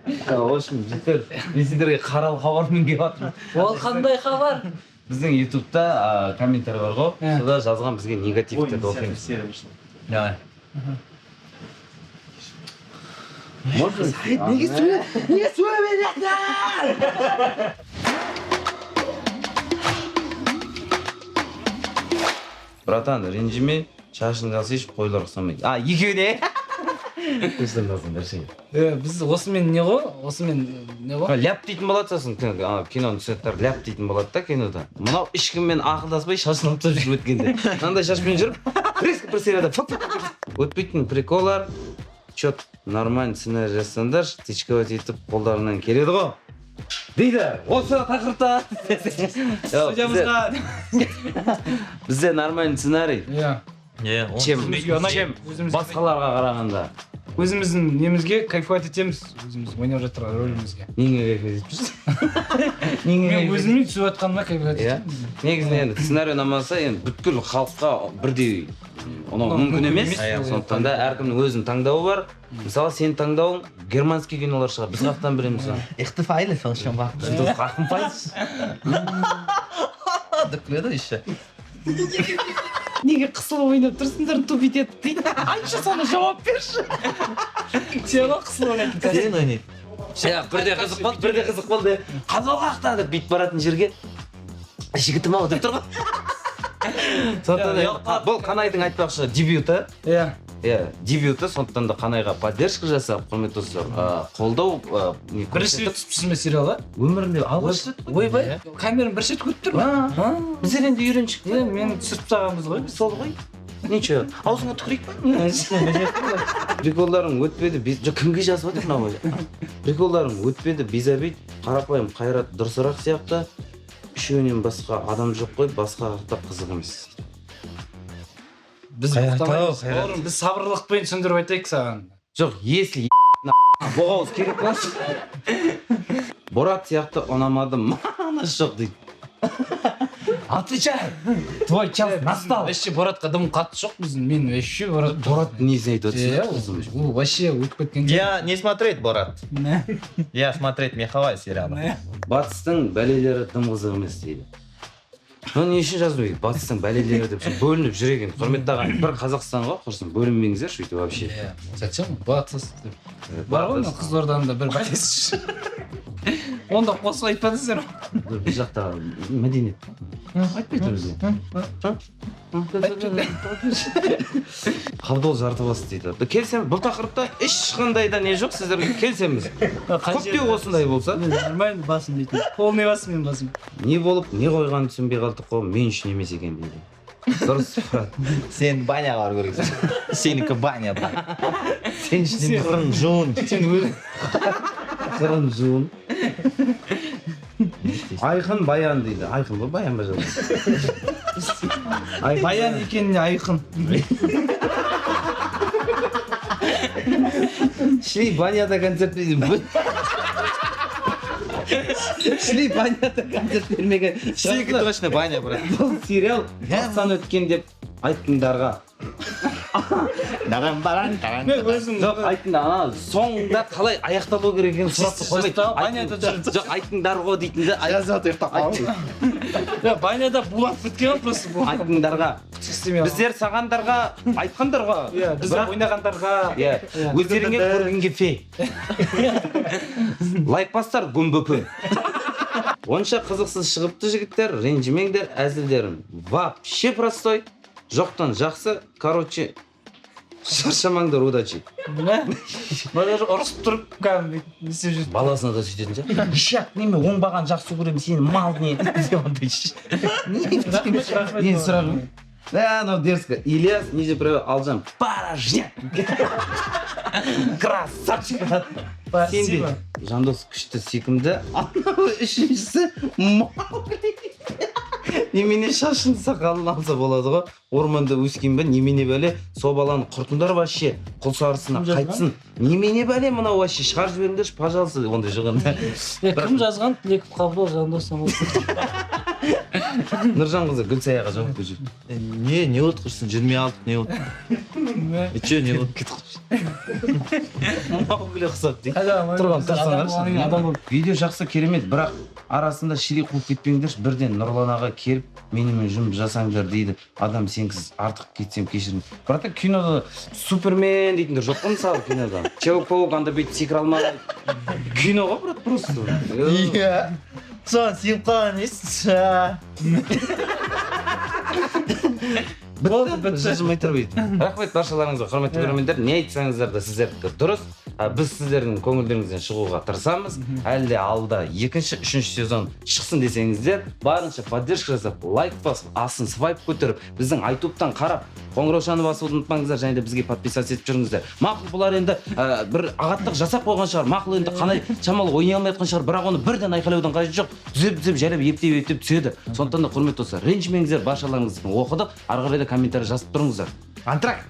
Ошын жетер. Мен сіздерге қаралы хабармен келіп жатырмын. Ол қандай хабар? Біздің ютубта комментарий бар ғой. Сода жазған бізге негативтерді оқимыз. Давай. Можно? Неге сөйлемейсіңдер? Братан, ренжіме, шашыңды алсайшы, қойлар ұқсамайды. Екеуіне? Көзден жазыңдар шей. Біз осымен не ғой? Осымен не ғой? Ляп дейтін болады сосын, киноның сюжеттері ляп дейтін болады да кинода. Мынау ешкіммен ақылдаспай шашын алып жүріп өткенде. Мынандай шашпен жүріп, резко бір серияда өтпейтін приколлар. Чет нормально сценарий жазсаңдар, тичковать етіп қолдарынан келеді ғой. Дейді, осы тақырыпта. Студиямызға. Бізде нормальный сценарий. Чем басқаларға қарағанда. Өзіміздің немізге кайфовать етеміз, өзіміз ойнап жатырған рөлімізге. Неңе кайфовать етпіз? Мен өзімнің түсіп жатқаныма кайфовать етемін. Негізінен енді сценарий ұнамаса, енді бүткіл халыққа бірдей мүмкін емес. Сондықтан да әркімнің өзінің таңдауы бар. Мысалы, сен таңдауың германский кинолар шығар. Біз қақтан білеміз. Echte Pfeile fällt schon wach. Du қақтың пайыз. Да кледа еще. Неге қысылып ойнап тұрсыңдар, тупить етіп дейді. Айтшы соны жауап берші. Сен ғой қысылып ойнайтын. Сен ойнайды. Бірде қызық болды. Қазал қақта деп бит баратын жерге жігітім ау деп тұр ғой. Бұл Қанайдың айтпақшы дебюті. Дебюті, сондықтан да Қанайға поддержка жасап, құрметті достар, қолдау. Бірінші рет түсірме сериал, өмірінде алғаш рет. Ойбай, камераны бірінші рет көріп тұр. Біздер енді үйреншік. Мен түсіріп тағанбыз ғой. Сол ғой. Ничего, аузыңа түкірейік па? Приколдарың өтпеді, кімге жазып отыр мынау? Приколдарың өтпеді, безобид, қарапайым, қайрат, дұрысырақ сияқты. Үшеуінен басқа адам жоқ қой, басқа артта қызық емес. Біз сабырлықпен түсіндіріп айтайық саған. Жоқ, если боғауыз керек болса. Борат сияқты ұнамады, мағынасы жоқ дейді. Отвечай! Твой час настал! Вообще Боратқа дым қатты жоқ біздің, мен вообще Борат несін айтып отырсың? Вообще өтіп кеткен. Я не смотреть Борат. Я смотреть меховая сериалы. Батыстың бәлелері дым қызық емес дейді. Не үшін жазу керек? Батыстың бәлелері деп бөлініп жүреген. Құрметті ағайын, бір Қазақстанға құрсын, бөлінбеңіздерші өйтіп вообще. Зачем? Батыс деп. Бар ғой, Қызылорданың да бір бәлесі. Онда қосып айтпадыңыздар ма? Біз жақта мәдениет. Айтпайды өзі. Қабдол жарты басы дейді. Келсем, бұл тақырыпта ешқандай да не жоқ, сіздерге келсеміз. Көптеу осындай болса. Нормально басым дейтін. Полный басым мен басым. Не болып, не қойғанын түсінбей қалдық қой, мен үшін емес екен дейді. Дұрыс, брат. Сен баняға бар көрексің. Сенікі баня бар. Сен үшін қырын жуын. Қырын жуын. Айқын баян дейді. Айқын ба, баян ба жазды? Баян екеніне айқын. Шли баняда концерт деймін. Шли баняда концерт бермеген. Сенікі точно баня, брат. Бұл сериал Қазақстан өткен деп айттыңдарға. Жоқ, айтыңдар, соңында қалай аяқталу керек екенін сұрақты қоймайды. Жоқ, айтыңдар ғой дейтінді. Баняда булап біткен просто. Айтыңдарға. Біздер сағандарға айтқандарға. Біз ойнағандарға. Өздеріңе көргенге фе. Лайкпастар гүмбөпі. Онша қызықсыз шығыпты жігіттер, ренжімеңдер, әзілдерім. Вообще простой. Жоқтан жақсы, короче, шаршамаңдар, удачи. Балалар ұрысып тұрып, кәдімгі не істеп жүрді. Баласына да сөйтетін шығар. Ишак, неме оңбаған жақсы көремін, сені мал не? Не сұрағым? Ну, дерзко. Ильяс, неде біреу Алжан. Порожняк! Красавчик! Сен де Жандос күшті сүйкімді. Анау үшіншісі Маугли. Немене шашын сақалын алса болады ғой. Орманда өскен бе, немене бәле, со баланы құртыңдар вообще, құлсарысына қайтсын. Немене бәле мынау вообще шығарып жіберіңдерші, пожалуйста, ондай шығында. Кім жазған? Тілеков Қабдол Жандос. Нұржан қызы Гүлсаяға жауап беріп жүр. Не болды құрсын, жүрмей алдық, не болды? Че, не болды? Кетіп Мынау күле ұқсап дейді. Тұрған Тұрсаңдаршы. Видео жақсы керемет, бірақ арасында ширек қуып кетпеңдерші. Бірден Нұрлан аға келіп, менімен жұмыс жасаңдар дейді. Адам сенсіз артық кетсем кешірім. Бірақ та кинода Супермен дейтіндер жоқ қой мысалы кинода. Человек-паук анда бүйтіп секіре алмайды. Кино ғой, брат, просто. Иә. Соған сүйіп қалған ешсің. Бітті, жылжымай тұр бүйтіп. Рахмет баршаларыңызға, құрметті көрермендер. Не айтсаңыздар да сіздердікі дұрыс. Біз сіздердің көңілдеріңізден шығуға тырысамыз. Әлі де алда екінші, үшінші сезон шықсын десеңіздер, барынша поддержка жасап, лайк басып, асын свайп көтеріп, біздің айтуптан қарап, қоңыраушаны басуды ұмытпаңыздар, және де бізге подписаться етіп жүріңіздер. Мақұл, бұлар енді бір ағаттық жасап қойған шығар. Мақұл, енді қандай шамалы ойнай алмай жатқан шығар, бірақ оны бірден айқайлаудан қажеті жоқ. Түзеп жайлап ептеп түседі. Сондықтан да құрметті достар, ренжімеңіздер, баршаларыңызды оқыдық. Ары қарай да комментарий жазып тұрыңыздар. Антракт.